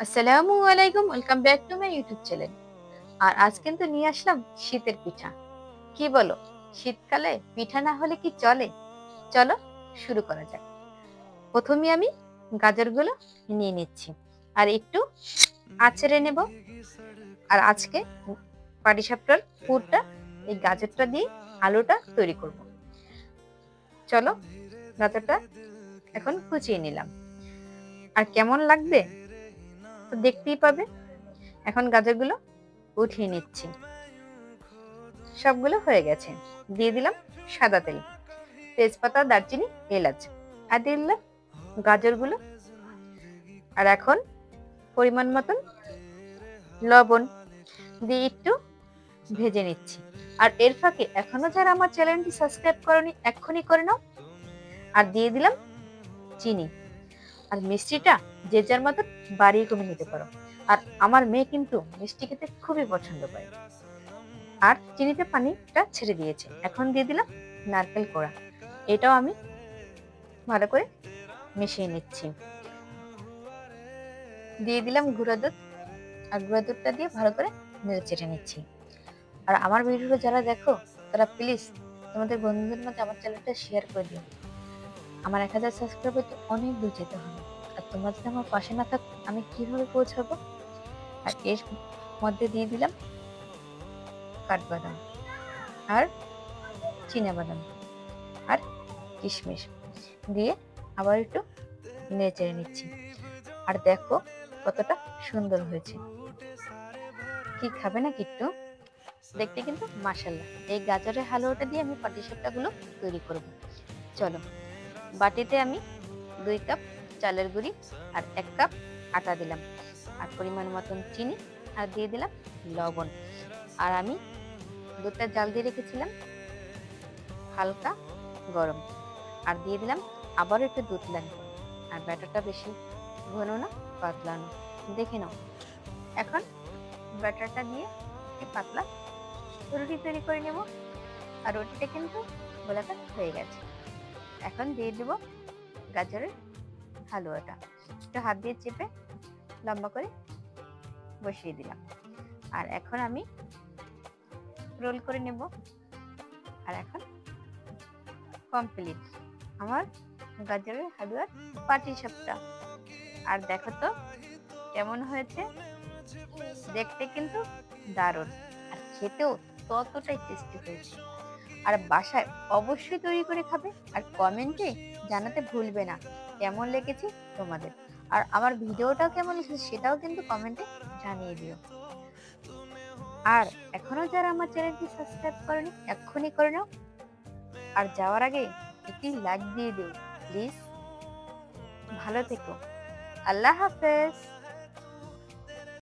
আসসালামু আলাইকুম, welcome back to my YouTube channel. আর আজ কিন্তু নিয়ে আসলাম শীতের পিঠা। কি বলো, শীতকালে পিঠা না হলে কি চলে? চলো শুরু করা যাক। প্রথমে আমি গাজরগুলো নিয়ে নিচ্ছি আর একটু আঁচড়ে নেব। আর আজকে পাটিসাপটার পুরটা এই গাজরটা দিয়ে আলুটা তৈরি করব। চলো গাজরটা এখন কুচিয়ে নিলাম। আর কেমন লাগবে তো দেখতেই পাবে। এখন গাজরগুলো উঠিয়ে নিচ্ছি। সবগুলো হয়ে গেছে। দিয়ে দিলাম সাদা তেল, তেজপাতা, দারচিনি, এলাচ। আর দিয়ে দিলাম গাজরগুলো। আর এখন পরিমাণ মতন লবণ দিয়ে একটু ভেজে নিচ্ছি। আর এর ফাঁকে এখনো যারা আমার চ্যানেলটি সাবস্ক্রাইব করনি, এক্ষুনি করে নাও। আর দিয়ে দিলাম চিনি। আর মিষ্টিটা যে যার মতন বাড়িয়ে কমে নিতে পারো। আর আমার মেয়ে কিন্তু মিষ্টি খেতে খুবই পছন্দ করে। আর চিনিতে পানিটা ছেড়ে দিয়েছে। এখন দিয়ে দিলাম নারকেল কোড়া। এটাও আমি ভালো করে মিশিয়ে নিচ্ছি। দিয়ে দিলাম গুঁড়া দুধ। আর গুঁড়া দুধটা দিয়ে ভালো করে নেড়ে চেড়ে নিচ্ছি। আর আমার ভিডিওটা যারা দেখো তারা প্লিজ তোমাদের বন্ধুদের মধ্যে আমার চ্যানেলটা শেয়ার করে দিও। আমার 1000 সাবস্ক্রাইবার তো অনেক দূর যেতে হবে। আর তোমরা যদি আমার পাশে না থাকো আমি কিভাবে পৌঁছাবো? আর এর মধ্যে দিয়ে দিলাম কাঠবাদাম আর চীনাবাদাম আর কিশমিশ দিয়ে আবার একটু নেড়ে চেড়ে নিচ্ছি। আর দেখো কতটা সুন্দর হয়েছে। কি খাবে না কিট্টু? দেখতে কিন্তু মাশাআল্লাহ। এই গাজরের হালুয়াটা দিয়ে আমি পাটিসাপটাগুলো তৈরি করব। চলো, বাটিতে আমি 2 কাপ চালের গুঁড়ি আর 1 কাপ আটা দিলাম। আর পরিমাণ মতন চিনি আর দিয়ে দিলাম লবণ। আর আমি দুধটা জাল দিয়ে রেখেছিলাম হালকা গরম। আর দিয়ে দিলাম আবার একটু দুধ লাগবে। আর ব্যাটারটা বেশি ঘন না, পাতলা না, দেখে নাও। এখন ব্যাটারটা দিয়ে একটু পাতলা রুটি তৈরি করে নেব। আর রুটিটা কিন্তু গোলাকার হয়ে গেছে। এখন দিয়ে দেব গাজরের হালুয়াটা। একটু হাত দিয়ে চেপে লম্বা করে বসিয়ে দিলাম। আর এখন আমি রোল করে নেব। আর এখন কমপ্লিট আমার গাজরের হালুয়ার পাটিসাপটা। আর দেখো তো কেমন হয়েছে। দেখতে কিন্তু দারুণ, আর খেতেও ততটাই টেস্টি হয়েছে। আর বাসায় অবশ্যই তৈরি করে খাবে। আর কমেন্টে জানাতে ভুলবে না কেমন লেগেছে তোমাদের। আর আমার ভিডিওটাও কেমন লেগেছে সেটাও কিন্তু কমেন্টে জানিয়ে দিও। আর এখনো যারা আমার চ্যানেলটি সাবস্ক্রাইব করনি এক্ষুনি করে নাও। আর যাওয়ার আগে একটি লাইক দিয়ে দিও প্লিজ। ভালো থেকো। আল্লাহ হাফেজ।